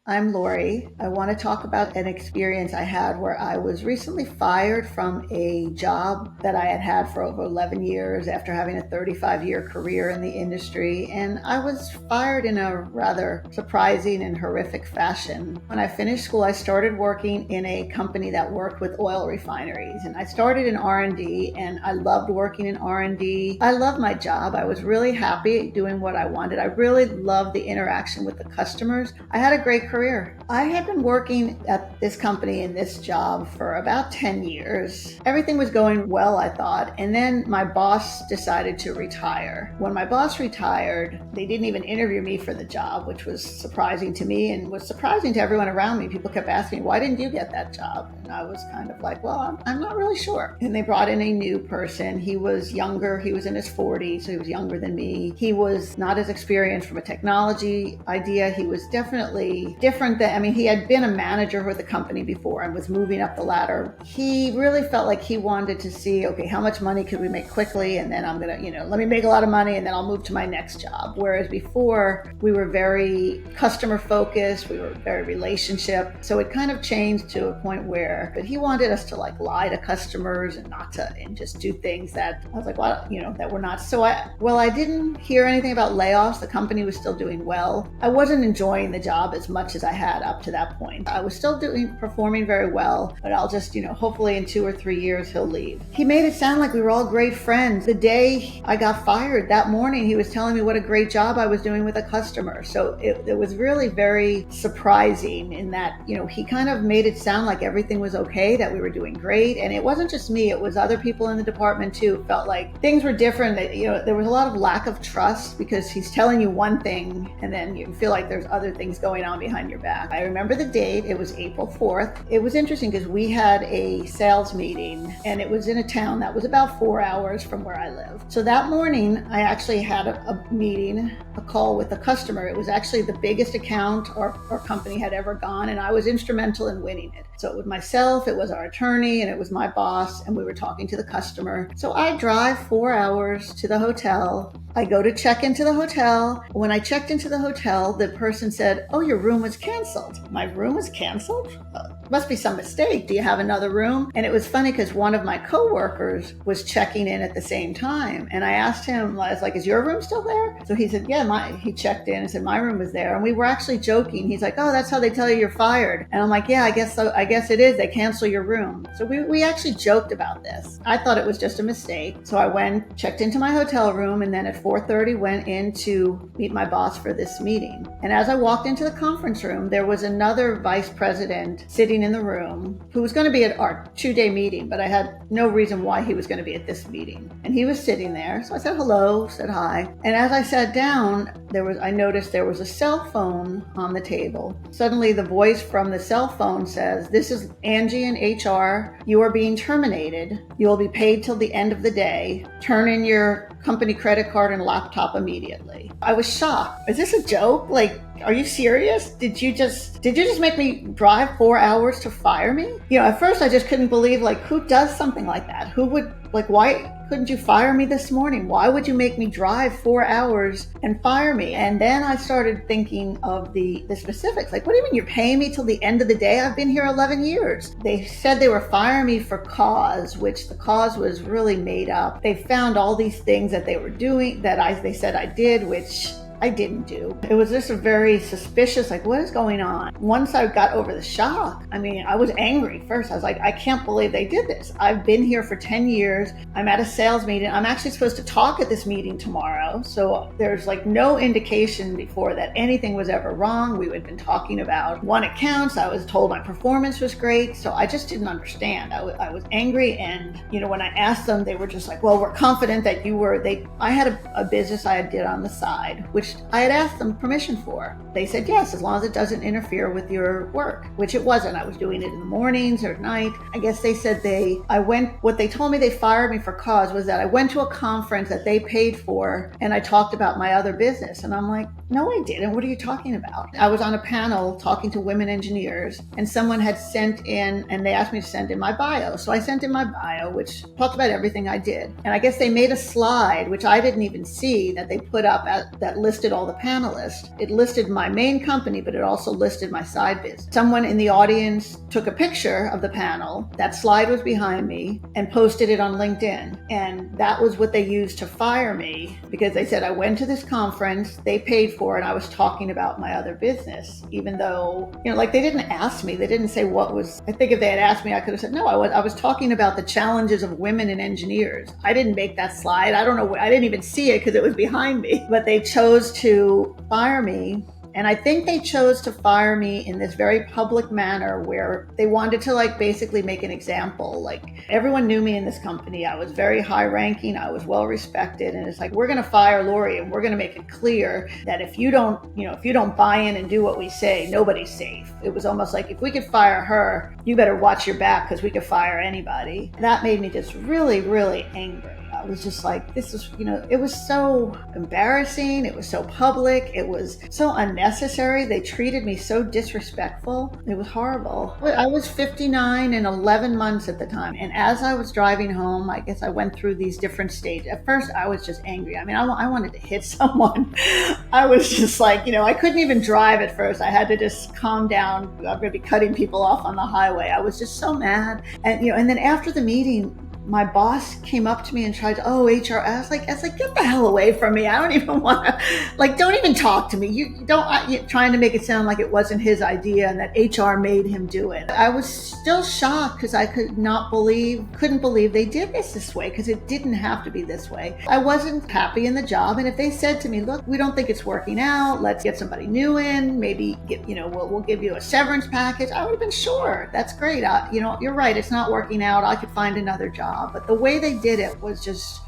I'm Lori. I want to talk about an experience I had where I was recently fired from a job that I had had for over 11 years after having a 35-year career in the industry. And I was fired in a rather surprising and horrific fashion. When I finished school, I started working in a company that worked with oil refineries. And I started in R&D, and I loved working in R&D. I loved my job. I was really happy doing what I wanted. I really loved the interaction with the customers. I had a great career. I had been working at this company in this job for about 10 years. Everything was going well, I thought. And then my boss decided to retire. When my boss retired, they didn't even interview me for the job, which was surprising to me and was surprising to everyone around me. People kept asking me, why didn't you get that job? And I was kind of like, well, I'm not really sure. And they brought in a new person. He was younger. He was in his 40s, so he was younger than me. He was not as experienced from a technology idea. He was definitely different than, he had been a manager with the company before and was moving up the ladder. He really felt like he wanted to see, okay, how much money could we make quickly? And then I'm going to, let me make a lot of money and then I'll move to my next job. Whereas before we were very customer focused, we were very relationship. So it kind of changed to a point where, but he wanted us to lie to customers and and just do things that I was like, well, that were not. So I didn't hear anything about layoffs. The company was still doing well. I wasn't enjoying the job as much as I had up to that point. I was still performing very well, but I'll just, hopefully in 2 or 3 years he'll leave. He made it sound like we were all great friends. The day I got fired, that morning, he was telling me what a great job I was doing with a customer. So it was really very surprising in that, he kind of made it sound like everything was okay, that we were doing great. And it wasn't just me, it was other people in the department too. Felt like things were different. That, there was a lot of lack of trust because he's telling you one thing and then you feel like there's other things going on behind your back. I remember the date. It was April 4th. It was interesting because we had a sales meeting and it was in a town that was about 4 hours from where I live. So that morning, I actually had a meeting, a call with a customer. It was actually the biggest account our company had ever gone, and I was instrumental in winning it. So it was myself, it was our attorney, and it was my boss, and we were talking to the customer. So I drive 4 hours to the hotel. I go to check into the hotel. When I checked into the hotel, the person said, oh, your room was canceled. My room was canceled? Must be some mistake. Do you have another room? And it was funny because one of my coworkers was checking in at the same time. And I asked him, I was like, is your room still there? So he said, yeah, he checked in and said, my room was there. And we were actually joking. He's like, oh, that's how they tell you you're fired. And I'm like, yeah, I guess so. I guess it is. They cancel your room. So we actually joked about this. I thought it was just a mistake. So I went, checked into my hotel room, and then at 4:30 went in to meet my boss for this meeting. And as I walked into the conference room, there was another vice president sitting in the room who was going to be at our 2-day meeting, but I had no reason why he was going to be at this meeting. And he was sitting there. So I said hello, said hi. And as I sat down, I noticed there was a cell phone on the table. Suddenly the voice from the cell phone says, this is Angie in HR. You are being terminated. You will be paid till the end of the day. Turn in your company credit card and laptop immediately. I was shocked. Is this a joke? Are you serious? Did you just make me drive 4 hours to fire me? At first I just couldn't believe, who does something like that? Who would, why couldn't you fire me this morning? Why would you make me drive 4 hours and fire me? And then I started thinking of the specifics. What do you mean you're paying me till the end of the day? I've been here 11 years. They said they were firing me for cause, which the cause was really made up. They found all these things that they were doing that they said I did, which I didn't do. It was just a very suspicious, what is going on? Once I got over the shock, I was angry first. I was like, I can't believe they did this. I've been here for 10 years. I'm at a sales meeting. I'm actually supposed to talk at this meeting tomorrow. So there's no indication before that anything was ever wrong. We had been talking about one account. I was told my performance was great. So I just didn't understand. I was angry. And, when I asked them, they were just like, well, we're confident that I had a business I did on the side, which I had asked them permission for. They said yes, as long as it doesn't interfere with your work, which it wasn't. I was doing it in the mornings or at night. I guess they said what they told me they fired me for cause was that I went to a conference that they paid for and I talked about my other business. And I'm like, No, I didn't. What are you talking about? I was on a panel talking to women engineers, and someone had sent in, and they asked me to send in my bio. So I sent in my bio, which talked about everything I did. And I guess they made a slide, which I didn't even see, that they put up that listed all the panelists. It listed my main company, but it also listed my side business. Someone in the audience took a picture of the panel. That slide was behind me and posted it on LinkedIn. And that was what they used to fire me, because they said I went to this conference, they paid for it, and I was talking about my other business, even though, like, they didn't ask me. They didn't say what was, I think if they had asked me, I could have said, no, I was talking about the challenges of women and engineers. I didn't make that slide. I don't know. I didn't even see it because it was behind me, but they chose to fire me. And I think they chose to fire me in this very public manner where they wanted to basically make an example. Like, everyone knew me in this company. I was very high ranking. I was well respected. And it's like, we're going to fire Lori, and we're going to make it clear that if you don't buy in and do what we say, nobody's safe. It was almost like, if we could fire her, you better watch your back, because we could fire anybody. That made me just really, really angry. I was just like, this is, it was so embarrassing. It was so public. It was so unnecessary. They treated me so disrespectful. It was horrible. I was 59 and 11 months at the time. And as I was driving home, I guess I went through these different stages. At first, I was just angry. I mean, I wanted to hit someone. I was just like, I couldn't even drive at first. I had to just calm down. I'm going to be cutting people off on the highway. I was just so mad. And, and then after the meeting, my boss came up to me and tried to, HR. I was like, get the hell away from me. I don't even want to, don't even talk to me. You're trying to make it sound like it wasn't his idea and that HR made him do it. I was still shocked because I couldn't believe they did this way, because it didn't have to be this way. I wasn't happy in the job. And if they said to me, look, we don't think it's working out, let's get somebody new in, maybe we'll give you a severance package, I would have been sure. That's great. You're right. It's not working out. I could find another job. But the way they did it was just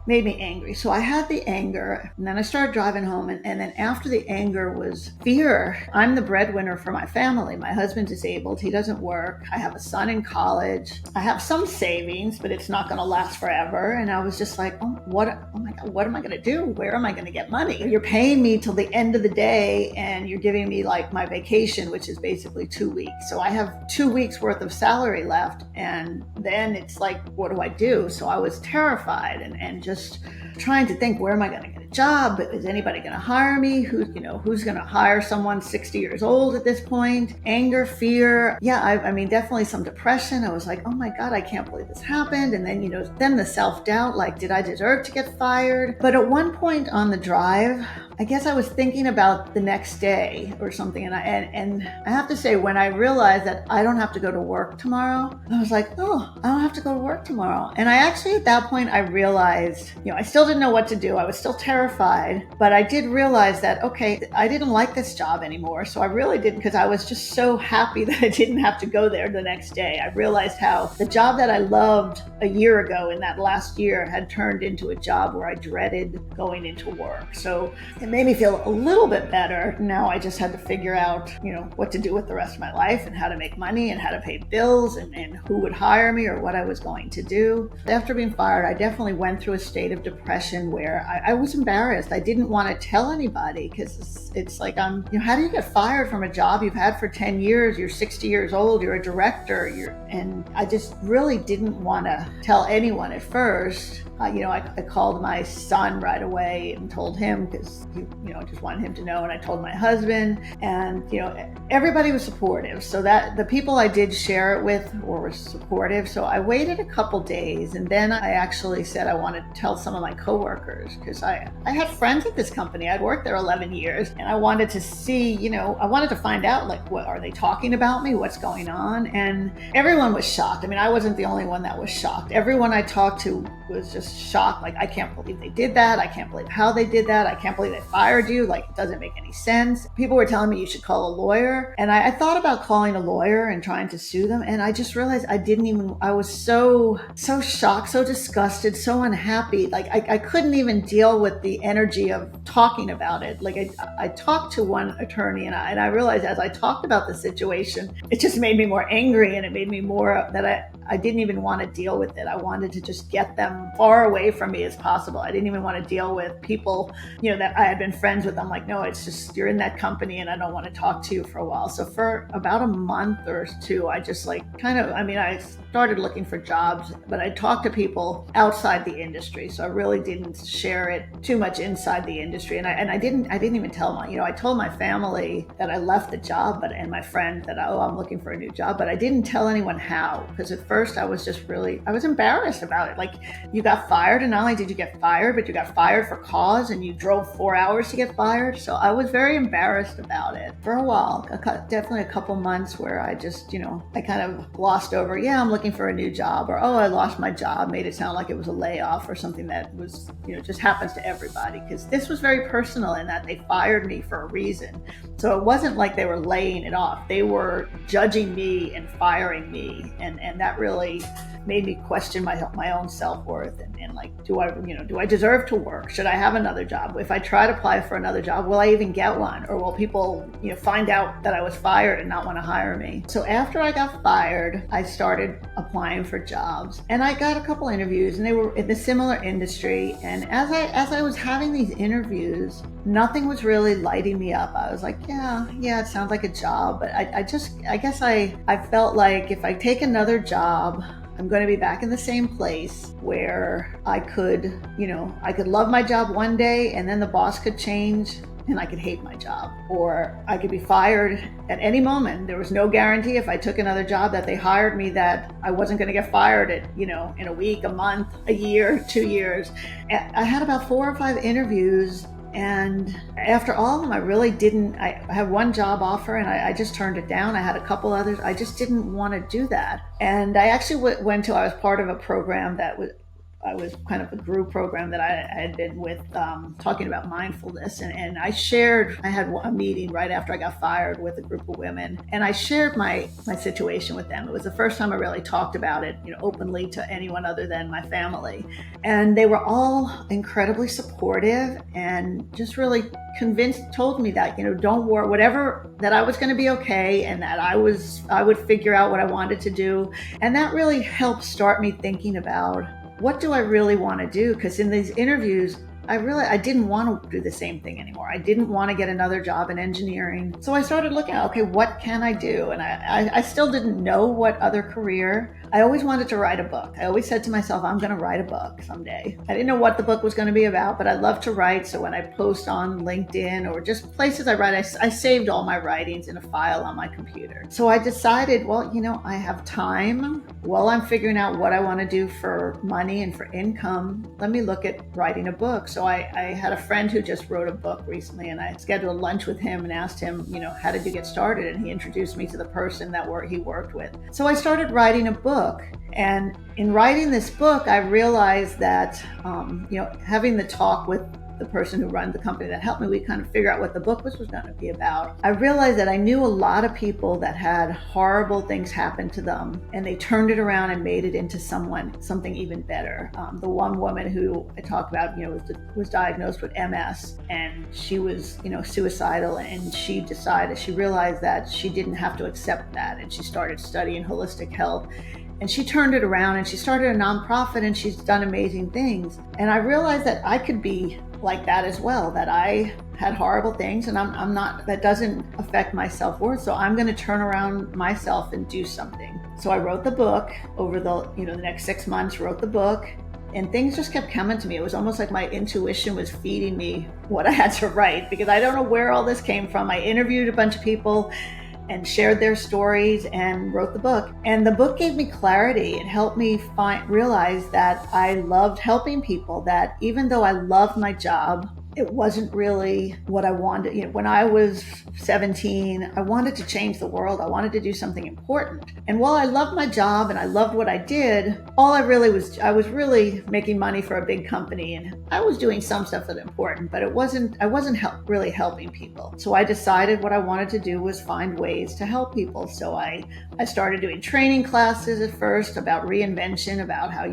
made me angry. So I had the anger, and then I started driving home. And then after the anger was fear. I'm the breadwinner for my family. My husband's disabled. He doesn't work. I have a son in college. I have some savings, but it's not going to last forever. And I was just like, oh my God, what am I going to do? Where am I going to get money? You're paying me till the end of the day, and you're giving me my vacation, which is basically 2 weeks. So I have 2 weeks worth of salary left. And then it's like, what do I do? So I was terrified and just trying to think, where am I going to get a job? Is anybody going to hire me? Who's going to hire someone 60 years old at this point? Anger, fear. Yeah, I mean, definitely some depression. I was like, oh my God, I can't believe this happened. And then, then the self-doubt, did I deserve to get fired? But at one point on the drive, I guess I was thinking about the next day or something. And I have to say, when I realized that I don't have to go to work tomorrow, I was like, oh, I don't have to go to work tomorrow. And I actually, at that point, I realized, I still didn't know what to do. I was still terrified, but I did realize that, okay, I didn't like this job anymore. So I really didn't, because I was just so happy that I didn't have to go there the next day. I realized how the job that I loved a year ago, in that last year, had turned into a job where I dreaded going into work. So it made me feel a little bit better. Now I just had to figure out, what to do with the rest of my life, and how to make money, and how to pay bills, and who would hire me, or what I was going to do. After being fired, I definitely went through a state of depression where I was embarrassed. I didn't want to tell anybody, because it's like, how do you get fired from a job you've had for 10 years? You're 60 years old, you're a director, and I just really didn't want to tell anyone at first. I called my son right away and told him, because just wanted him to know. And I told my husband, and everybody was supportive. So that the people I did share it with were supportive. So I waited a couple days, and then I actually said I wanted to tell some of my coworkers, because I had friends at this company. I'd worked there 11 years, and I wanted to see, I wanted to find out, what are they talking about me? What's going on? And everyone was shocked. I mean, I wasn't the only one that was shocked. Everyone I talked to was just shocked. I can't believe they did that. I can't believe how they did that. I can't believe they fired you. It doesn't make any sense. People were telling me you should call a lawyer. And I thought about calling a lawyer and trying to sue them. And I just realized I was so shocked, so disgusted, so unhappy. I couldn't even deal with the energy of talking about it. I talked to one attorney, and I realized as I talked about the situation, it just made me more angry, and it made me more that I didn't even want to deal with it. I wanted to just get them far away from me as possible. I didn't even want to deal with people, that I had been friends with. I'm like, no, it's just, you're in that company and I don't want to talk to you for a while. So for about a month or two, I just I started looking for jobs, but I talked to people outside the industry. So I really didn't share it too much inside the industry. And I didn't even tell I told my family that I left the job, and my friend that, I'm looking for a new job, but I didn't tell anyone how, because at first I was embarrassed about it. Like, you got fired, and not only did you get fired, but you got fired for cause, and you drove 4 hours to get fired. So I was very embarrassed about it for a while, definitely a couple months where I just, I kind of glossed over, I'm looking for a new job, or, I lost my job, made it sound like it was a layoff or something that was, just happens to everybody, because this was very personal in that they fired me for a reason. So it wasn't like they were laying it off. They were judging me and firing me. And that really made me question my own self-worth and like, do I deserve to work? Should I have another job? If I try to apply for another job, will I even get one? Or will people, find out that I was fired and not want to hire me? So after I got fired, I started applying for jobs, and I got a couple interviews, and they were in a similar industry. And as I was having these interviews, nothing was really lighting me up. I was like, yeah, it sounds like a job, but I guess I felt like if I take another job, I'm going to be back in the same place where I could love my job one day, and then the boss could change and I could hate my job, or I could be fired at any moment. There was no guarantee if I took another job that they hired me that I wasn't going to get fired in a week, a month, a year, 2 years. I had about 4 or 5 interviews, and after all of them, I had one job offer, and I just turned it down. I had a couple others. I just didn't want to do that. And I actually I was part of a program I was kind of a group program that I had been with, talking about mindfulness. And I had a meeting right after I got fired with a group of women. And I shared my situation with them. It was the first time I really talked about it, openly to anyone other than my family. And they were all incredibly supportive and just really told me that, don't worry, whatever, that I was going to be okay, and that I would figure out what I wanted to do. And that really helped start me thinking about, what do I really want to do? Because in these interviews, I didn't want to do the same thing anymore. I didn't want to get another job in engineering. So I started looking at, okay, what can I do? And I still didn't know what other career. I always wanted to write a book. I always said to myself, I'm going to write a book someday. I didn't know what the book was going to be about, but I love to write. So when I post on LinkedIn or just places I write, I saved all my writings in a file on my computer. So I decided, well, I have time. While I'm figuring out what I want to do for money and for income, let me look at writing a book. So I had a friend who just wrote a book recently, and I scheduled lunch with him and asked him, how did you get started? And he introduced me to the person that he worked with. So I started writing a book. And in writing this book, I realized that, having the talk with the person who runs the company that helped me, we kind of figure out what the book was going to be about. I realized that I knew a lot of people that had horrible things happen to them, and they turned it around and made it into something even better. The one woman who I talked about, was diagnosed with MS, and she was, suicidal, and she realized that she didn't have to accept that, and she started studying holistic health. And she turned it around, and she started a nonprofit, and she's done amazing things. And I realized that I could be like that as well, that I had horrible things, and I'm not, that doesn't affect my self-worth. So I'm going to turn around myself and do something. So I wrote the book over the next 6 months, wrote the book, and things just kept coming to me. It was almost like my intuition was feeding me what I had to write, because I don't know where all this came from. I interviewed a bunch of people and shared their stories and wrote the book. And the book gave me clarity. It helped me realize that I loved helping people, that even though I loved my job, it wasn't really what I wanted. When I was 17, I wanted to change the world. I wanted to do something important. And while I loved my job and I loved what I did, I was really making money for a big company, and I was doing some stuff that was important, but I wasn't really helping people. So I decided what I wanted to do was find ways to help people. So I started doing training classes at first about reinvention, about how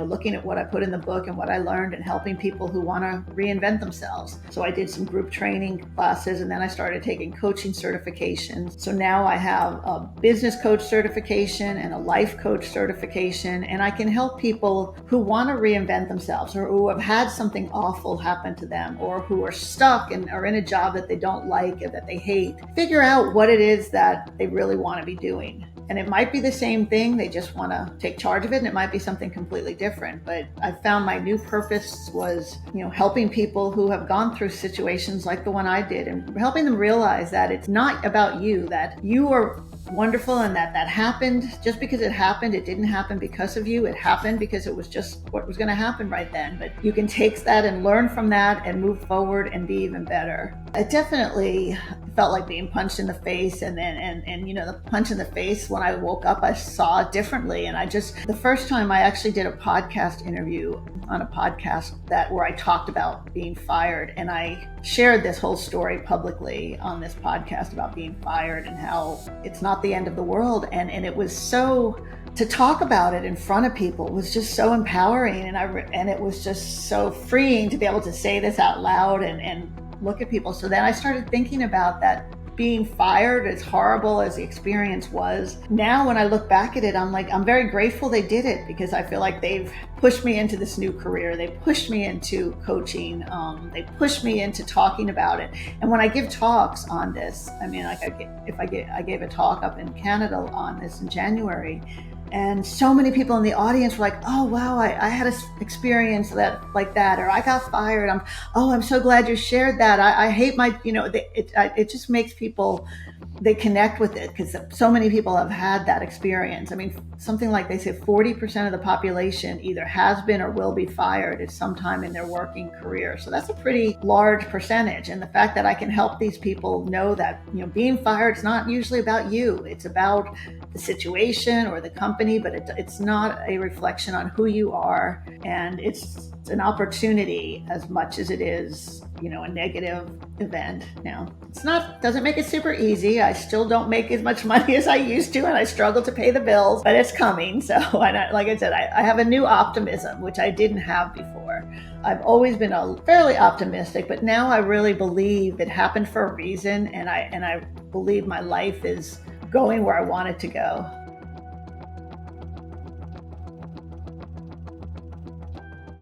looking at what I put in the book and what I learned, and helping people who want to reinvent themselves. themselves. So I did some group training classes, and then I started taking coaching certifications. So now I have a business coach certification and a life coach certification, and I can help people who want to reinvent themselves, or who have had something awful happen to them, or who are stuck and are in a job that they don't like and that they hate, figure out what it is that they really want to be doing. And it might be the same thing, they just want to take charge of it, and it might be something completely different. But I found my new purpose was, helping people who have gone through situations like the one I did, and helping them realize that it's not about you, that you are wonderful, and that happened just because it happened. It didn't happen because of you. It happened because it was just what was going to happen right then. But you can take that and learn from that and move forward and be even better. It definitely felt like being punched in the face, and the punch in the face, when I woke up, I saw it differently. And the first time I actually did a podcast interview on a podcast where I talked about being fired, and I shared this whole story publicly on this podcast about being fired and how it's not the end of the world. And it was to talk about it in front of people was just so empowering, and it was just so freeing to be able to say this out loud and look at people. So then I started thinking about that. Being fired, as horrible as the experience was, now when I look back at it, I'm very grateful they did it, because I feel like they've pushed me into this new career. They pushed me into coaching. They pushed me into talking about it. And when I give talks on this, I gave a talk up in Canada on this in January, and so many people in the audience were like, "Oh wow, I had an experience like that," or "I got fired. I'm so glad you shared that. I hate my," it just makes people, they connect with it, because so many people have had that experience. I mean, something like, they say 40% of the population either has been or will be fired at some time in their working career. So that's a pretty large percentage. And the fact that I can help these people know that, being fired is not usually about you. It's about the situation or the company, but it's not a reflection on who you are. And it's an opportunity as much as it is, a negative event. Now, doesn't make it super easy. I still don't make as much money as I used to, and I struggle to pay the bills, but it's coming. So, like I said, I have a new optimism, which I didn't have before. I've always been fairly optimistic, but now I really believe it happened for a reason, and I believe my life is going where I want it to go.